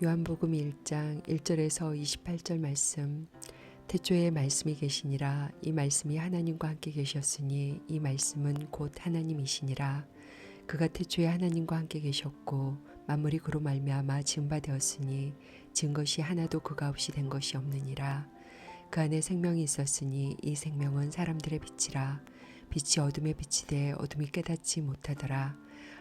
요한복음 1장 1절에서 28절 말씀. 태초에 말씀이 계시니라. 이 말씀이 하나님과 함께 계셨으니 이 말씀은 곧 하나님이시니라. 그가 태초에 하나님과 함께 계셨고 만물이 그로 말미암아 지은 바 되었으니 지은 것이 하나도 그가 없이 된 것이 없느니라. 그 안에 생명이 있었으니 이 생명은 사람들의 빛이라. 빛이 어둠에 비치되 어둠이 깨닫지 못하더라.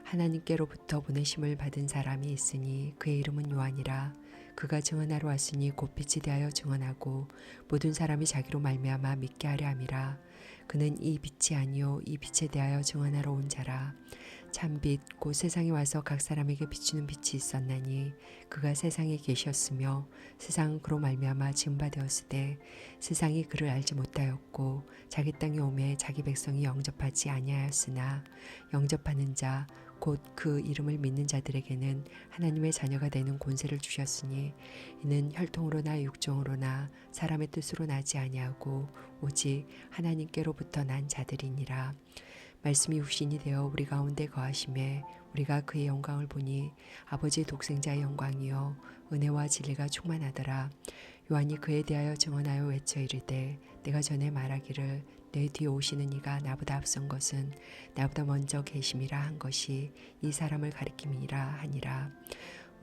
하나님께로부터 보내심을 받은 사람이 있으니 그의 이름은 요한이라. 그가 증언하러 왔으니 곧 빛에 대하여 증언하고 모든 사람이 자기로 말미암아 믿게 하려 함이라. 그는 이 빛이 아니요 이 빛에 대하여 증언하러 온 자라. 참빛 곧 세상에 와서 각 사람에게 비추는 빛이 있었나니 그가 세상에 계셨으며 세상은 그로 말미암아 지은 바 되었으되 세상이 그를 알지 못하였고 자기 땅에 오매 자기 백성이 영접하지 아니하였으나 영접하는 자 곧 그 이름을 믿는 자들에게는 하나님의 자녀가 되는 권세를 주셨으니 이는 혈통으로나 육정으로나 사람의 뜻으로 나지 아니하고 오직 하나님께로부터 난 자들이니라. 말씀이 육신이 되어 우리 가운데 거하심에 우리가 그의 영광을 보니 아버지의 독생자의 영광이요 은혜와 진리가 충만하더라. 요한이 그에 대하여 증언하여 외쳐 이르되 내가 전에 말하기를 내 뒤에 오시는 이가 나보다 앞선 것은 나보다 먼저 계심이라 한 것이 이 사람을 가리킴이라 하니라.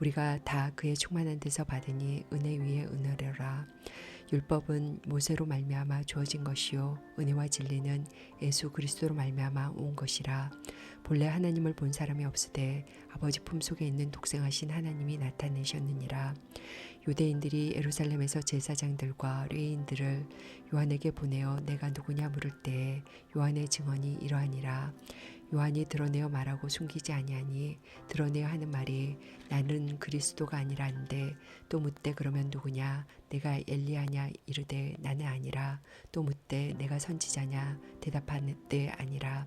우리가 다 그의 충만한 데서 받으니 은혜 위에 은혜로라. 율법은 모세로 말미암아 주어진 것이요 은혜와 진리는 예수 그리스도로 말미암아 온 것이라. 본래 하나님을 본 사람이 없으되 아버지 품속에 있는 독생하신 하나님이 나타내셨느니라. 유대인들이 예루살렘에서 제사장들과 레위인들을 요한에게 보내어 내가 누구냐 물을 때에 요한의 증언이 이러하니라. 요한이 드러내어 말하고 숨기지 아니하니 드러내어 하는 말이 나는 그리스도가 아니라 한데 또 묻되 그러면 누구냐 내가 엘리야냐 이르되 나는 아니라 또 묻되 내가 선지자냐 대답하되 아니라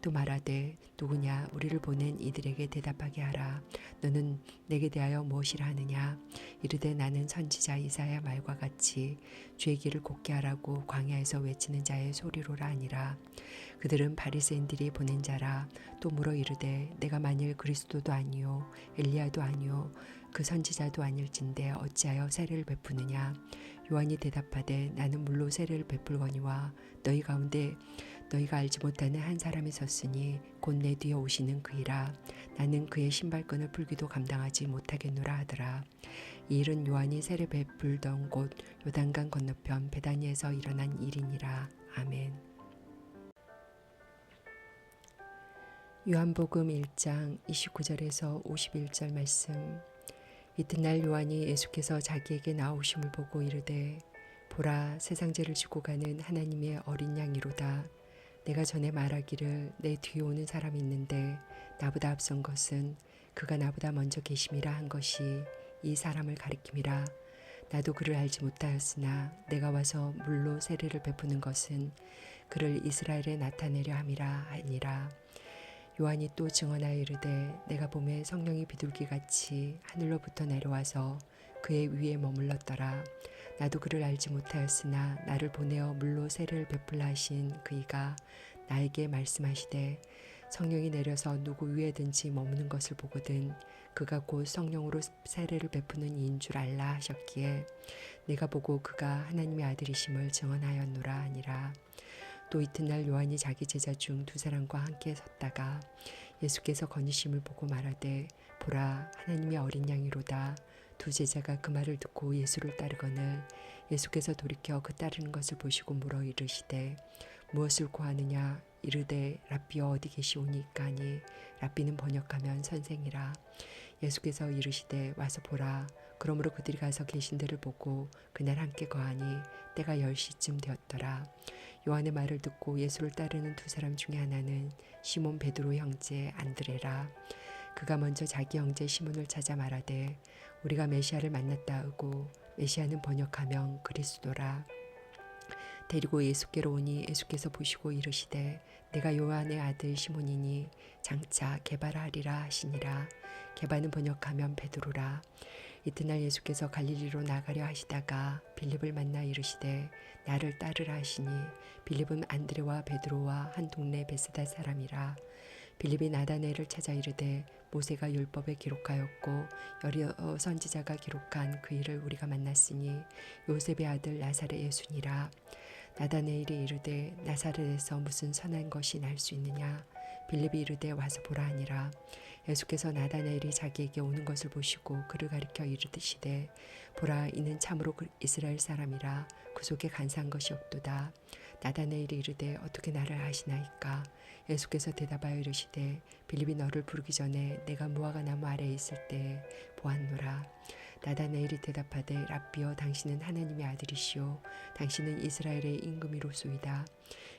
또 말하되 누구냐 우리를 보낸 이들에게 대답하게 하라. 너는 내게 대하여 무엇이라 하느냐 이르되 나는 선지자 이사야 말과 같이 주의 길을 곧게 하라고 광야에서 외치는 자의 소리로라 하니라. 그들은 바리새인들이 보낸 자라. 또 물어 이르되 내가 만일 그리스도도 아니요 엘리야도 아니요 그 선지자도 아닐진데 어찌하여 세례를 베푸느냐. 요한이 대답하되 나는 물로 세례를 베풀거니와 너희 가운데 너희가 알지 못하는 한 사람이 섰으니 곧 내 뒤에 오시는 그이라. 나는 그의 신발끈을 풀기도 감당하지 못하겠노라 하더라. 이 일은 요한이 세례 베풀던 곳 요단강 건너편 베다니에서 일어난 일이니라. 아멘. 요한복음 1장 29절에서 51절 말씀. 이튿날 요한이 예수께서 자기에게 나오심을 보고 이르되 보라 세상 죄를 지고 가는 하나님의 어린 양이로다. 내가 전에 말하기를 내 뒤에 오는 사람이 있는데 나보다 앞선 것은 그가 나보다 먼저 계심이라 한 것이 이 사람을 가리킴이라. 나도 그를 알지 못하였으나 내가 와서 물로 세례를 베푸는 것은 그를 이스라엘에 나타내려 함이라 하니라. 요한이 또 증언하여 이르되 내가 보매 성령이 비둘기같이 하늘로부터 내려와서 그의 위에 머물렀더라. 나도 그를 알지 못하였으나 나를 보내어 물로 세례를 베풀라 하신 그이가 나에게 말씀하시되 성령이 내려서 누구 위에든지 머무는 것을 보거든 그가 곧 성령으로 세례를 베푸는 이인 줄 알라 하셨기에 내가 보고 그가 하나님의 아들이심을 증언하였노라 하니라. 또 이튿날 요한이 자기 제자 중 두 사람과 함께 섰다가 예수께서 거니심을 보고 말하되 보라 하나님의 어린 양이로다. 두 제자가 그 말을 듣고 예수를 따르거늘 예수께서 돌이켜 그 따르는 것을 보시고 물어 이르시되 무엇을 구하느냐 이르되 랍비여 어디 계시오니까 하니 랍비는 번역하면 선생이라. 예수께서 이르시되 와서 보라. 그러므로 그들이 가서 계신 데를 보고 그날 함께 거하니 때가 10시쯤 되었더라. 요한의 말을 듣고 예수를 따르는 두 사람 중에 하나는 시몬 베드로 형제 안드레라. 그가 먼저 자기 형제 시몬을 찾아 말하되 우리가 메시아를 만났다 하고 메시아는 번역하면 그리스도라. 데리고 예수께로 오니 예수께서 보시고 이르시되 내가 요한의 아들 시몬이니 장차 게바라 하리라 하시니라. 게바는 번역하면 베드로라. 이튿날 예수께서 갈릴리로 나가려 하시다가 빌립을 만나 이르시되 나를 따르라 하시니 빌립은 안드레와 베드로와 한 동네 베세다 사람이라. 빌립이 나다나엘을 찾아 이르되 모세가 율법에 기록하였고 여러 선지자가 기록한 그 일을 우리가 만났으니 요셉의 아들 나사렛 예수니라. 나다나엘이 이르되 나사렛에서 무슨 선한 것이 날 수 있느냐. 빌립이 이르되 와서 보라 하니라. 예수께서 나다나엘이 자기에게 오는 것을 보시고 그를 가리켜 이르시되 보라, 이는 참으로 이스라엘 사람이라. 그 속에 간사한 것이 없도다. 나다나엘이 이르되 어떻게 나를 아시나이까. 예수께서 대답하여 이르시되 빌립이 너를 부르기 전에 내가 무화과 나무 아래에 있을 때에 보았노라. 나다나엘이 대답하되 랍비여, 당신은 하나님의 아들이시오. 당신은 이스라엘의 임금이로소이다.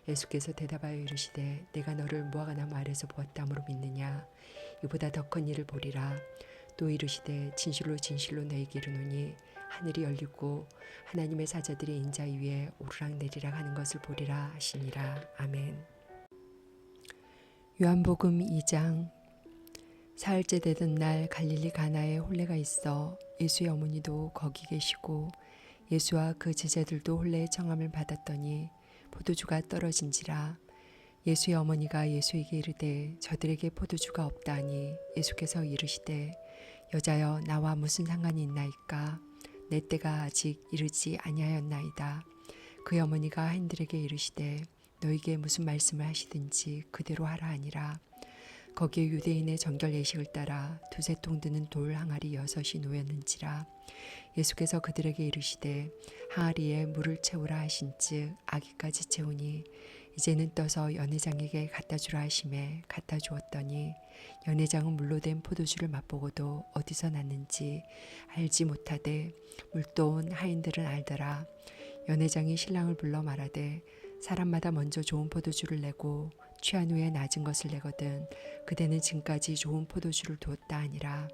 예수께서 대답하여 이르시되 내가 너를 무화과 나무 아래에서 보았다므로 믿느냐. 이보다 더 큰 일을 보리라. 또 이르시되 진실로 진실로 너희에게 이르노니 하늘이 열리고 하나님의 사자들이 인자 위에 오르락내리락 하는 것을 보리라 하시니라. 아멘. 요한복음 2장. 사흘째 되던 날 갈릴리 가나에 혼례가 있어 예수의 어머니도 거기 계시고 예수와 그 제자들도 혼례의 청함을 받았더니 포도주가 떨어진지라. 예수의 어머니가 예수에게 이르되 저들에게 포도주가 없다 하니 예수께서 이르시되 여자여, 나와 무슨 상관이 있나이까. 내 때가 아직 이르지 아니하였나이다. 그의 어머니가 하인들에게 이르시되 너에게 무슨 말씀을 하시든지 그대로 하라 하니라. 거기에 유대인의 정결 예식을 따라 두세 통 드는 돌 항아리 6이 놓였는지라. 예수께서 그들에게 이르시되 항아리에 물을 채우라 하신즉 아기까지 채우니 이제는 떠서 연회장에게 갖다 주라 하심에 갖다 주었더니 연회장은 물로 된 포도주를 맛보고도 어디서 났는지 알지 못하되 물도온 하인들은 알더라. 연회장이 신랑을 불러 말하되 사람마다 먼저 좋은 포도주를 내고 취한 후에 낮은 것을 내거든 그대는 지금까지 좋은 포도주를 두었다 하니라.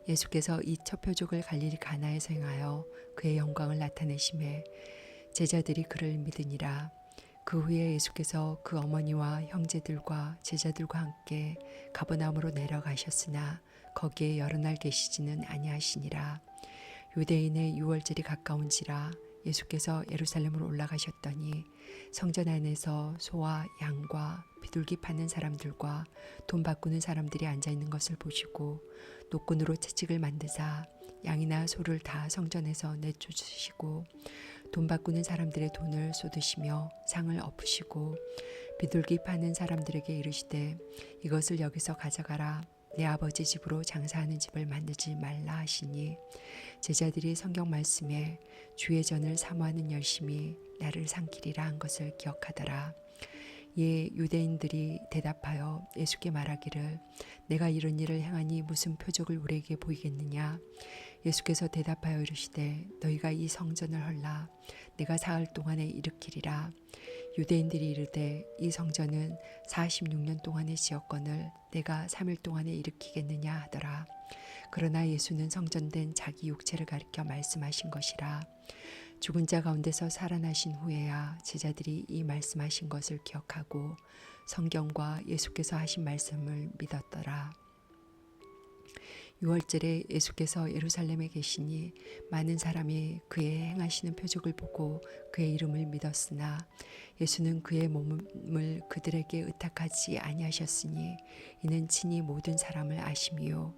예수께서 이 첫 표적을 갈릴리 가나에서 행하여 그의 영광을 나타내심에 제자들이 그를 믿으니라. 그 후에 예수께서 그 어머니와 형제들과 제자들과 함께 가버나움으로 내려가셨으나 거기에 여러 날 계시지는 아니하시니라. 유대인의 유월절이 가까운지라 예수께서 예루살렘으로 올라가셨더니 성전 안에서 소와 양과 비둘기 파는 사람들과 돈 바꾸는 사람들이 앉아있는 것을 보시고 노끈으로 채찍을 만드사 양이나 소를 다 성전에서 내쫓으시고 돈 바꾸는 사람들의 돈을 쏟으시며 상을 엎으시고 비둘기 파는 사람들에게 이르시되 이것을 여기서 가져가라. 내 아버지 집으로 장사하는 집을 만들지 말라 하시니 제자들이 성경 말씀에 주의 전을 사모하는 열심이 나를 삼키리라 한 것을 기억하더라. 이에 유대인들이 대답하여 예수께 말하기를 내가 이런 일을 행하니 무슨 표적을 우리에게 보이겠느냐. 예수께서 대답하여 이르시되 너희가 이 성전을 헐라 내가 사흘 동안에 일으키리라. 유대인들이 이르되 이 성전은 46년 동안에 지었거늘 내가 3일 동안에 일으키겠느냐 하더라. 그러나 예수는 성전된 자기 육체를 가리켜 말씀하신 것이라. 죽은 자 가운데서 살아나신 후에야 제자들이 이 말씀하신 것을 기억하고 성경과 예수께서 하신 말씀을 믿었더라. 6월절에 예수께서 예루살렘에 계시니 많은 사람이 그의 행하시는 표적을 보고 그의 이름을 믿었으나 예수는 그의 몸을 그들에게 의탁하지 아니하셨으니 이는 친히 모든 사람을 아심이요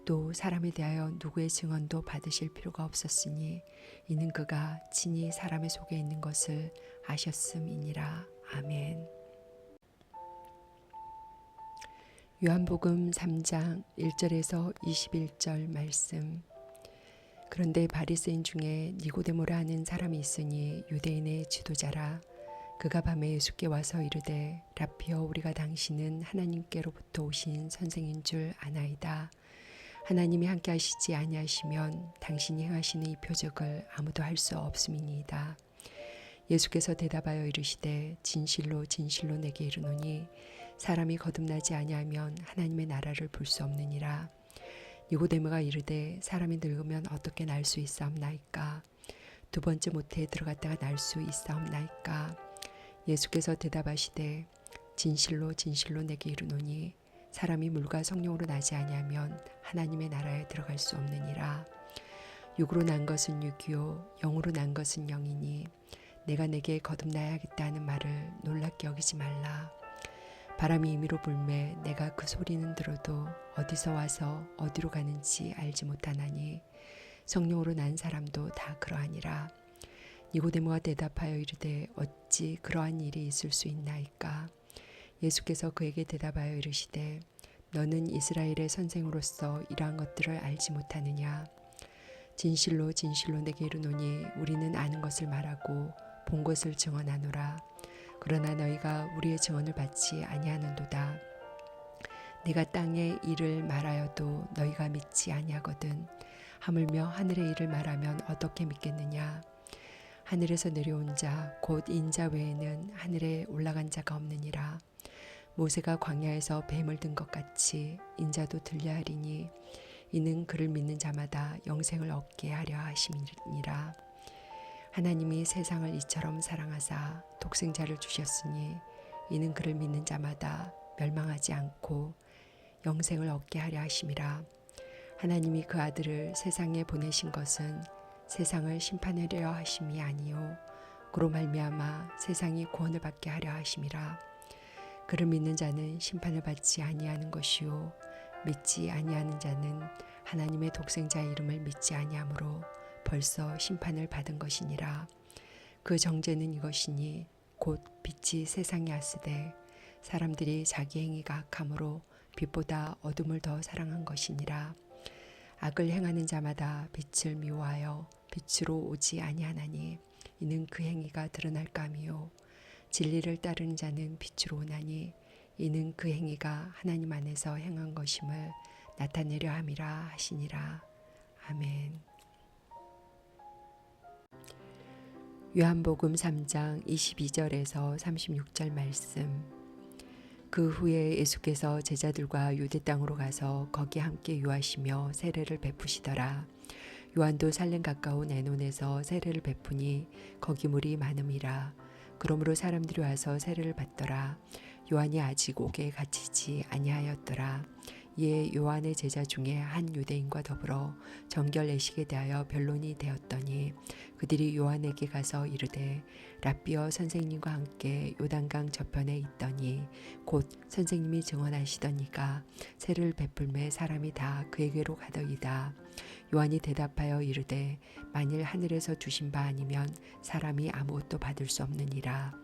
또 사람에 대하여 누구의 증언도 받으실 필요가 없었으니 이는 그가 친히 사람의 속에 있는 것을 아셨음이니라. 아멘. 요한복음 3장 1절에서 21절 말씀. 그런데 바리새인 중에 니고데모라 하는 사람이 있으니 유대인의 지도자라. 그가 밤에 예수께 와서 이르되 랍비여, 우리가 당신은 하나님께로부터 오신 선생인 줄 아나이다. 하나님이 함께 하시지 아니하시면 당신이 행하시는 이 표적을 아무도 할 수 없음이니이다. 예수께서 대답하여 이르시되 진실로 진실로 내게 이르노니 사람이 거듭나지 아니하면 하나님의 나라를 볼 수 없느니라. 니고데모가 이르되 사람이 늙으면 어떻게 날 수 있사옵나이까. 두 번째 모태에 들어갔다가 날 수 있사옵나이까. 예수께서 대답하시되 진실로 진실로 내게 이르노니 사람이 물과 성령으로 나지 아니하면 하나님의 나라에 들어갈 수 없느니라. 육으로 난 것은 육이요 영으로 난 것은 영이니 내가 내게 거듭나야겠다 하는 말을 놀랍게 여기지 말라. 바람이 임의로 불매 내가 그 소리는 들어도 어디서 와서 어디로 가는지 알지 못하나니 성령으로 난 사람도 다 그러하니라. 니고데모가 대답하여 이르되 어찌 그러한 일이 있을 수 있나이까. 예수께서 그에게 대답하여 이르시되 너는 이스라엘의 선생으로서 이러한 것들을 알지 못하느냐. 진실로 진실로 내게 이르노니 우리는 아는 것을 말하고 본 것을 증언하노라. 그러나 너희가 우리의 증언을 받지 아니하는도다. 내가 땅의 일을 말하여도 너희가 믿지 아니하거든. 하물며 하늘의 일을 말하면 어떻게 믿겠느냐. 하늘에서 내려온 자 곧 인자 외에는 하늘에 올라간 자가 없느니라. 모세가 광야에서 뱀을 든 것 같이 인자도 들려 하리니 이는 그를 믿는 자마다 영생을 얻게 하려 하심이니라. 하나님이 세상을 이처럼 사랑하사 독생자를 주셨으니 이는 그를 믿는 자마다 멸망하지 않고 영생을 얻게 하려 하심이라. 하나님이 그 아들을 세상에 보내신 것은 세상을 심판하려 하심이 아니요 그로 말미암아 세상이 구원을 받게 하려 하심이라. 그를 믿는 자는 심판을 받지 아니하는 것이요 믿지 아니하는 자는 하나님의 독생자의 이름을 믿지 아니하므로 벌써 심판을 받은 것이니라. 그 정죄는 이것이니 곧 빛이 세상에 왔으되 사람들이 자기 행위가 악함으로 빛보다 어둠을 더 사랑한 것이니라. 악을 행하는 자마다 빛을 미워하여 빛으로 오지 아니하나니 이는 그 행위가 드러날감이요 진리를 따르는 자는 빛으로 오나니 이는 그 행위가 하나님 안에서 행한 것임을 나타내려 함이라 하시니라. 아멘. 요한복음 3장 22절에서 36절 말씀. 그 후에 예수께서 제자들과 유대 땅으로 가서 거기 함께 유하시며 세례를 베푸시더라. 요한도 살렘 가까운 에논에서 세례를 베푸니 거기 물이 많음이라. 그러므로 사람들이 와서 세례를 받더라. 요한이 아직 옥에 갇히지 아니하였더라. 이에 요한의 제자 중에 한 유대인과 더불어 정결 예식에 대하여 변론이 되었더니 그들이 요한에게 가서 이르되 랍비여 선생님과 함께 요단강 저편에 있더니 곧 선생님이 증언하시던 이가 세를 베풀매 사람이 다 그에게로 가더이다. 요한이 대답하여 이르되 만일 하늘에서 주신 바 아니면 사람이 아무것도 받을 수 없느니라.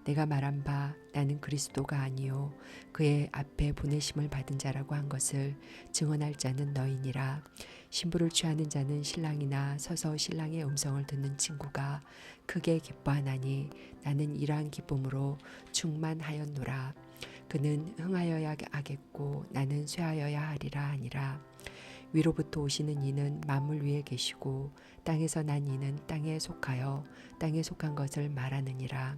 내가 말한 바 나는 그리스도가 아니요 그의 앞에 보내심을 받은 자라고 한 것을 증언할 자는 너희니라. 신부를 취하는 자는 신랑이나 서서 신랑의 음성을 듣는 친구가 크게 기뻐하나니 나는 이러한 기쁨으로 충만하였노라. 그는 흥하여야 하겠고 나는 쇠하여야 하리라 하니라. 위로부터 오시는 이는 만물 위에 계시고 땅에서 난 이는 땅에 속하여 땅에 속한 것을 말하느니라.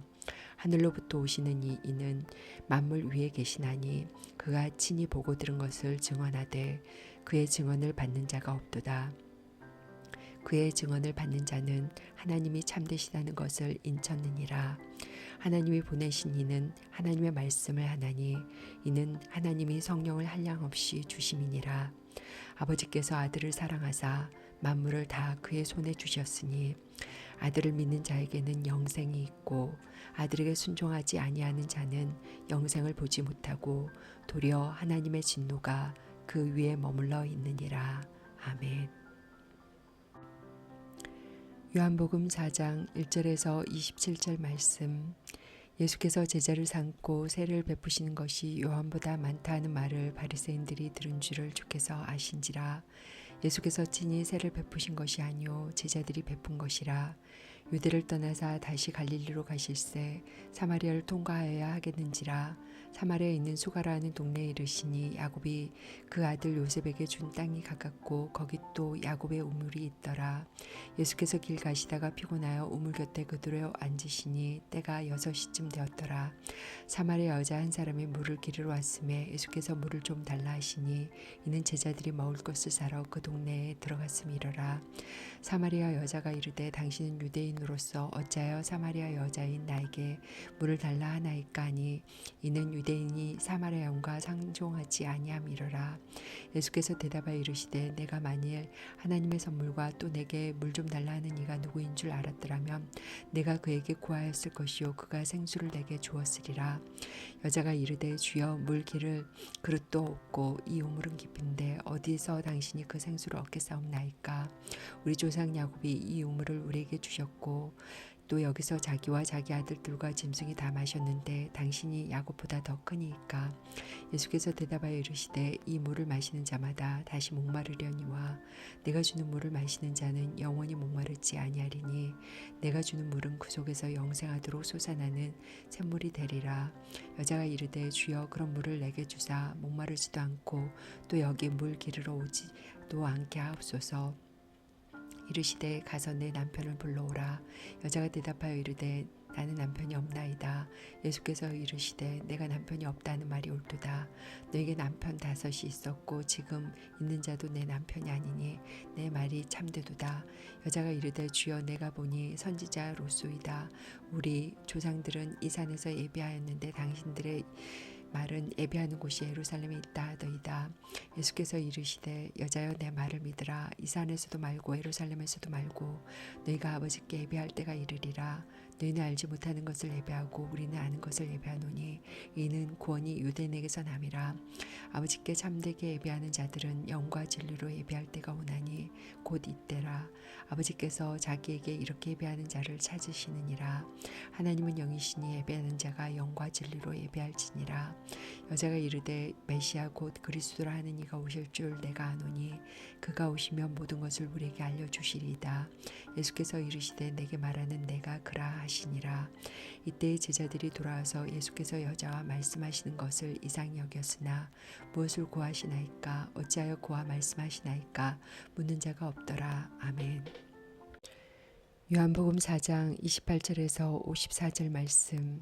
하늘로부터 오시는 이는 만물 위에 계시나니 그가 친히 보고 들은 것을 증언하되 그의 증언을 받는 자가 없도다. 그의 증언을 받는 자는 하나님이 참되시다는 것을 인쳤느니라. 하나님이 보내신 이는 하나님의 말씀을 하나니 이는 하나님이 성령을 한량없이 주심이니라. 아버지께서 아들을 사랑하사 만물을 다 그의 손에 주셨으니 아들을 믿는 자에게는 영생이 있고 아들에게 순종하지 아니하는 자는 영생을 보지 못하고 도리어 하나님의 진노가 그 위에 머물러 있느니라. 아멘. 요한복음 4장 1절에서 27절 말씀. 예수께서 제자를 삼고 세례를 베푸시는 것이 요한보다 많다 하는 말을 바리새인들이 들은 줄을 주께서 아신지라. 예수께서 친히 세례를 베푸신 것이 아니요 제자들이 베푼 것이라. 유대를 떠나사 다시 갈릴리로 가실새 사마리아를 통과하여야 하겠는지라. 사마리아에 있는 수가라 하는 동네에 이르시니 야곱이 그 아들 요셉에게 준 땅이 가깝고 거기 또 야곱의 우물이 있더라. 예수께서 길 가시다가 피곤하여 우물 곁에 그대로 앉으시니 때가 6시쯤 되었더라. 사마리아 여자 한 사람이 물을 기르러 왔음에 예수께서 물을 좀 달라 하시니 이는 제자들이 먹을 것을 사러 그 동네에 들어갔음이러라. 사마리아 여자가 이르되 당신은 유대인으로서 어찌하여 사마리아 여자인 나에게 물을 달라 하나이까 하니 이는 유대인이 사마리아 영과 상종하지 아니함이러라. 예수께서 대답하여 이르시되 내가 만일 하나님의 선물과 또 내게 물 좀 달라 하는 이가 누구인 줄 알았더라면 내가 그에게 구하였을 것이요 그가 생수를 내게 주었으리라. 여자가 이르되 주여 물 기를 그릇도 없고 이 우물은 깊은데 어디서 당신이 그 생수를 얻겠사옵나이까. 우리 조상 야곱이 이 우물을 우리에게 주셨고 또 여기서 자기와 자기 아들들과 짐승이 다 마셨는데 당신이 야곱보다 더 크니까. 예수께서 대답하여 이르시되 이 물을 마시는 자마다 다시 목마르려니와 내가 주는 물을 마시는 자는 영원히 목마르지 아니하리니 내가 주는 물은 그 속에서 영생하도록 솟아나는 샘물이 되리라. 여자가 이르되 주여 그런 물을 내게 주사 목마르지도 않고 또 여기 물 기르러 오지도 않게 하옵소서. 이르시되 가서 내 남편을 불러오라. 여자가 대답하여 이르되 나는 남편이 없나이다. 예수께서 이르시되 내가 남편이 없다는 말이 옳도다. 너에게 남편 5이 있었고 지금 있는 자도 내 남편이 아니니 내 말이 참되도다. 여자가 이르되 주여 내가 보니 선지자 롯소이다. 우리 조상들은 이 산에서 예배하였는데 당신들의 말은 예배하는 곳이 예루살렘에 있다 하더이다. 예수께서 이르시되 여자여 내 말을 믿으라. 이 산에서도 말고 예루살렘에서도 말고 너희가 아버지께 예배할 때가 이르리라. 너희는 알지 못하는 것을 예배하고 우리는 아는 것을 예배하노니 이는 구원이 유대인에게서 남이라. 아버지께 참되게 예배하는 자들은 영과 진리로 예배할 때가 오나니 곧 이때라. 아버지께서 자기에게 이렇게 예배하는 자를 찾으시느니라. 하나님은 영이시니 예배하는 자가 영과 진리로 예배할지니라. 여자가 이르되 메시아 곧 그리스도라 하는 이가 오실 줄 내가 아노니 그가 오시면 모든 것을 우리에게 알려주시리이다. 예수께서 이르시되 내게 말하는 내가 그라 하시니라. 이때의 제자들이 돌아와서 예수께서 여자와 말씀하시는 것을 이상히 여겼으나 무엇을 구하시나이까 어찌하여 그와 말씀하시나이까 묻는 자가 없더라. 아멘. 요한복음 4장 28절에서 54절 말씀.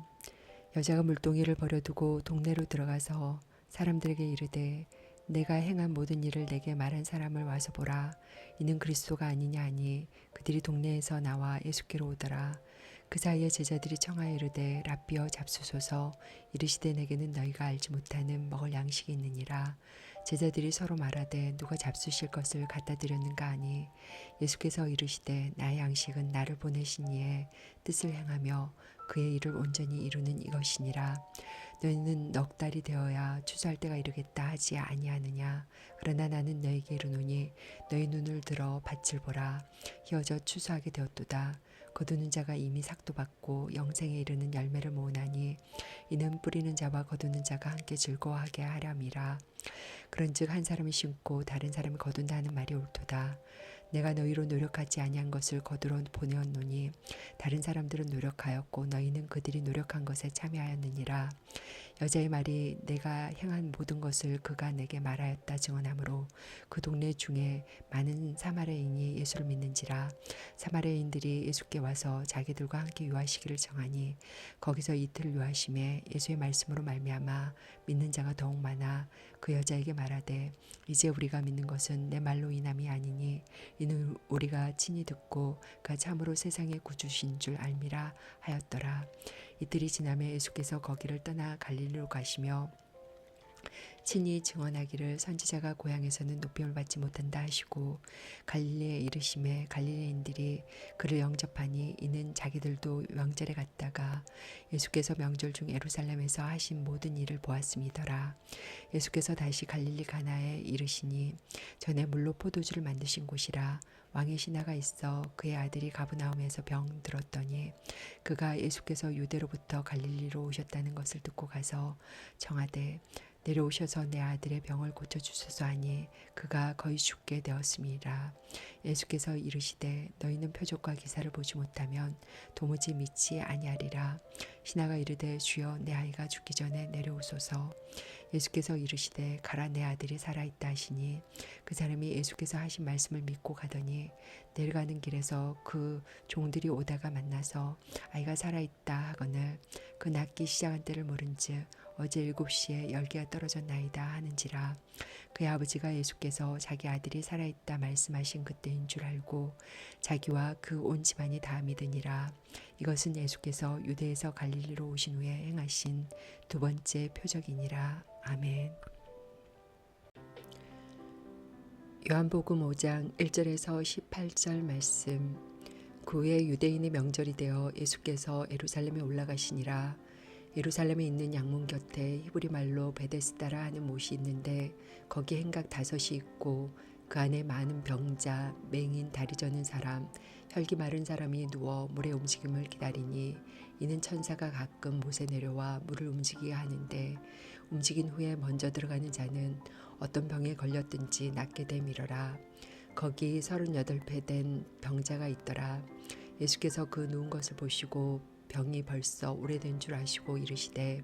여자가 물동이를 버려두고 동네로 들어가서 사람들에게 이르되 내가 행한 모든 일을 내게 말한 사람을 와서 보라. 이는 그리스도가 아니냐 하니 그들이 동네에서 나와 예수께로 오더라. 그 사이에 제자들이 청하여 이르되 랍비여 잡수소서. 이르시되 내게는 너희가 알지 못하는 먹을 양식이 있느니라. 제자들이 서로 말하되 누가 잡수실 것을 갖다 드렸는가 하니 예수께서 이르시되 나의 양식은 나를 보내신 이의 뜻을 행하며 그의 일을 온전히 이루는 이것이니라. 너희는 넉 달이 되어야 추수할 때가 이르겠다 하지 아니하느냐. 그러나 나는 너희에게 이르노니 너희 눈을 들어 밭을 보라. 희어져 추수하게 되었도다. 거두는 자가 이미 삭도 받고 영생에 이르는 열매를 모으나니 이는 뿌리는 자와 거두는 자가 함께 즐거워하게 하렴이라. 그런즉 한 사람이 심고 다른 사람이 거둔다 하는 말이 옳도다. 내가 너희로 노력하지 아니한 것을 거두러 보내었노니 다른 사람들은 노력하였고 너희는 그들이 노력한 것에 참여하였느니라. 여자의 말이 내가 행한 모든 것을 그가 내게 말하였다 증언하므로 그 동네 중에 많은 사마리아인이 예수를 믿는지라. 사마리아인들이 예수께 와서 자기들과 함께 유하시기를 정하니 거기서 이틀 유하심에 예수의 말씀으로 말미암아 믿는 자가 더욱 많아 그 여자에게 말하되 이제 우리가 믿는 것은 내 말로 인함이 아니니 이는 우리가 친히 듣고 그가 참으로 세상의 구주신 줄 알미라 하였더라. 이틀이 지나매 예수께서 거기를 떠나 갈릴리로 가시며 친히 증언하기를 선지자가 고향에서는 높임을 받지 못한다 하시고 갈릴리에 이르심에 갈릴리인들이 그를 영접하니 이는 자기들도 명절에 갔다가 예수께서 명절 중 예루살렘에서 하신 모든 일을 보았음이더라. 예수께서 다시 갈릴리 가나에 이르시니 전에 물로 포도주를 만드신 곳이라. 왕의 신하가 있어 그의 아들이 가브나움에서 병 들었더니 그가 예수께서 유대로부터 갈릴리로 오셨다는 것을 듣고 가서 청하되 내려오셔서 내 아들의 병을 고쳐주소서 하니 그가 거의 죽게 되었음이라. 예수께서 이르시되 너희는 표적과 기사를 보지 못하면 도무지 믿지 아니하리라. 신하가 이르되 주여 내 아이가 죽기 전에 내려오소서. 예수께서 이르시되 가라 내 아들이 살아있다 하시니 그 사람이 예수께서 하신 말씀을 믿고 가더니 내려가는 길에서 그 종들이 오다가 만나서 아이가 살아있다 하거늘 그 낫기 시작한 때를 물은즉 어제 7시에 열기가 떨어졌나이다 하는지라. 그의 아버지가 예수께서 자기 아들이 살아있다 말씀하신 그때인 줄 알고 자기와 그 온 집안이 다 믿으니라. 이것은 예수께서 유대에서 갈릴리로 오신 후에 행하신 두 번째 표적이니라. 아멘. 요한복음 5장 1절에서 18절 말씀. 그 후에 유대인의 명절이 되어 예수께서 예루살렘에 올라가시니라. 예루살렘에 있는 양문 곁에 히브리 말로 베데스다라 하는 못이 있는데 거기 행각 5이 있고 그 안에 많은 병자, 맹인, 다리 저는 사람, 혈기 마른 사람이 누워 물의 움직임을 기다리니 이는 천사가 가끔 못에 내려와 물을 움직이게 하는데 움직인 후에 먼저 들어가는 자는 어떤 병에 걸렸든지 낫게 되밀어라. 거기 38배 된 병자가 있더라. 예수께서 그 누운 것을 보시고 병이 벌써 오래된 줄 아시고 이르시되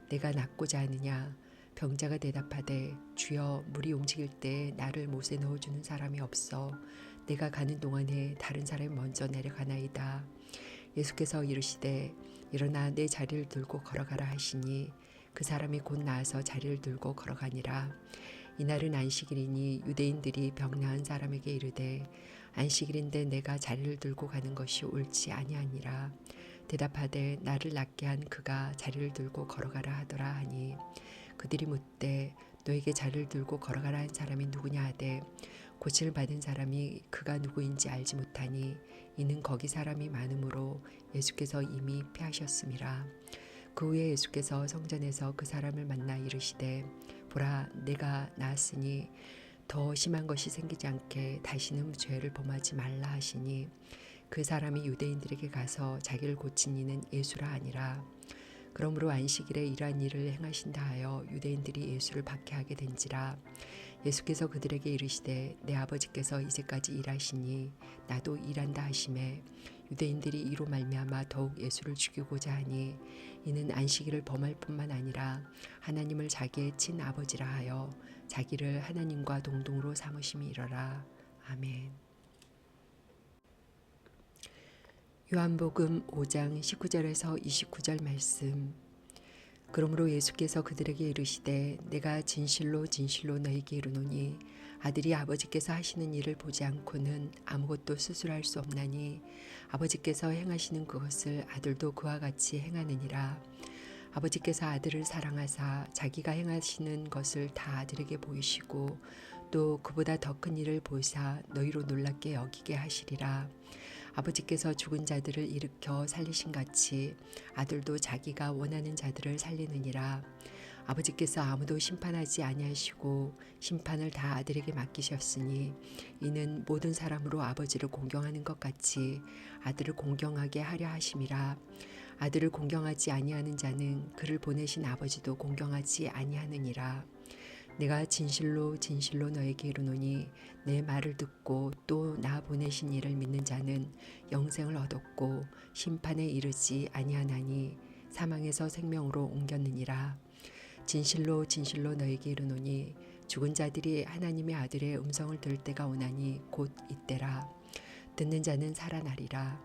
내가 낫고자 하느냐. 병자가 대답하되 주여 물이 움직일 때 나를 못에 넣어주는 사람이 없어 내가 가는 동안에 다른 사람이 먼저 내려가나이다. 예수께서 이르시되 일어나 내 자리를 들고 걸어가라 하시니 그 사람이 곧 나아서 자리를 들고 걸어가니라. 이날은 안식일이니 유대인들이 병 나은 사람에게 이르되 안식일인데 내가 자리를 들고 가는 것이 옳지 아니하니라. 대답하되 나를 낫게 한 그가 자리를 들고 걸어가라 하더라 하니 그들이 묻되 너에게 자리를 들고 걸어가라 한 사람이 누구냐 하되 고침을 받은 사람이 그가 누구인지 알지 못하니 이는 거기 사람이 많으므로 예수께서 이미 피하셨음이라. 그 후에 예수께서 성전에서 그 사람을 만나 이르시되 보라 내가 나았으니 더 심한 것이 생기지 않게 다시는 죄를 범하지 말라 하시니 그 사람이 유대인들에게 가서 자기를 고친 이는 예수라 하니라. 그러므로 안식일에 이러한 일을 행하신다 하여 유대인들이 예수를 박해하게 된지라. 예수께서 그들에게 이르시되 내 아버지께서 이제까지 일하시니 나도 일한다 하시매 유대인들이 이로 말미암아 더욱 예수를 죽이고자 하니 이는 안식일을 범할 뿐만 아니라 하나님을 자기의 친아버지라 하여 자기를 하나님과 동등으로 삼으심이 이러라. 아멘. 요한복음 5장 19절에서 29절 말씀. 그러므로 예수께서 그들에게 이르시되 내가 진실로 진실로 너희에게 이르노니 아들이 아버지께서 하시는 일을 보지 않고는 아무것도 스스로 할 수 없나니 아버지께서 행하시는 그것을 아들도 그와 같이 행하느니라. 아버지께서 아들을 사랑하사 자기가 행하시는 것을 다 아들에게 보이시고 또 그보다 더 큰 일을 보이사 너희로 놀랍게 여기게 하시리라. 아버지께서 죽은 자들을 일으켜 살리신 같이 아들도 자기가 원하는 자들을 살리느니라. 아버지께서 아무도 심판하지 아니하시고 심판을 다 아들에게 맡기셨으니 이는 모든 사람으로 아버지를 공경하는 것 같이 아들을 공경하게 하려 하심이라. 아들을 공경하지 아니하는 자는 그를 보내신 아버지도 공경하지 아니하느니라. 내가 진실로 진실로 너에게 이르노니 내 말을 듣고 또 나 보내신 이를 믿는 자는 영생을 얻었고 심판에 이르지 아니하나니 사망에서 생명으로 옮겼느니라. 진실로 진실로 너에게 이르노니 죽은 자들이 하나님의 아들의 음성을 들을 때가 오나니 곧 이때라. 듣는 자는 살아나리라.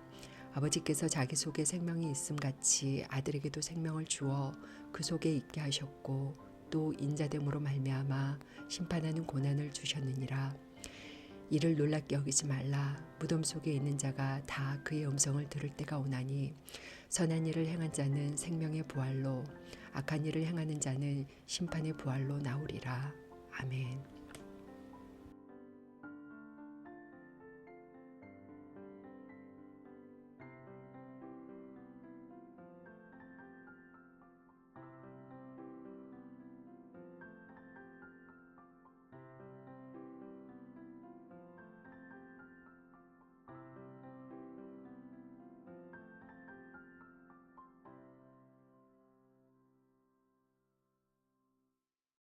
아버지께서 자기 속에 생명이 있음 같이 아들에게도 생명을 주어 그 속에 있게 하셨고 또 인자됨으로 말미암아 심판하는 고난을 주셨느니라. 이를 놀랍게 여기지 말라. 무덤 속에 있는 자가 다 그의 음성을 들을 때가 오나니 선한 일을 행한 자는 생명의 부활로 악한 일을 행하는 자는 심판의 부활로 나오리라. 아멘.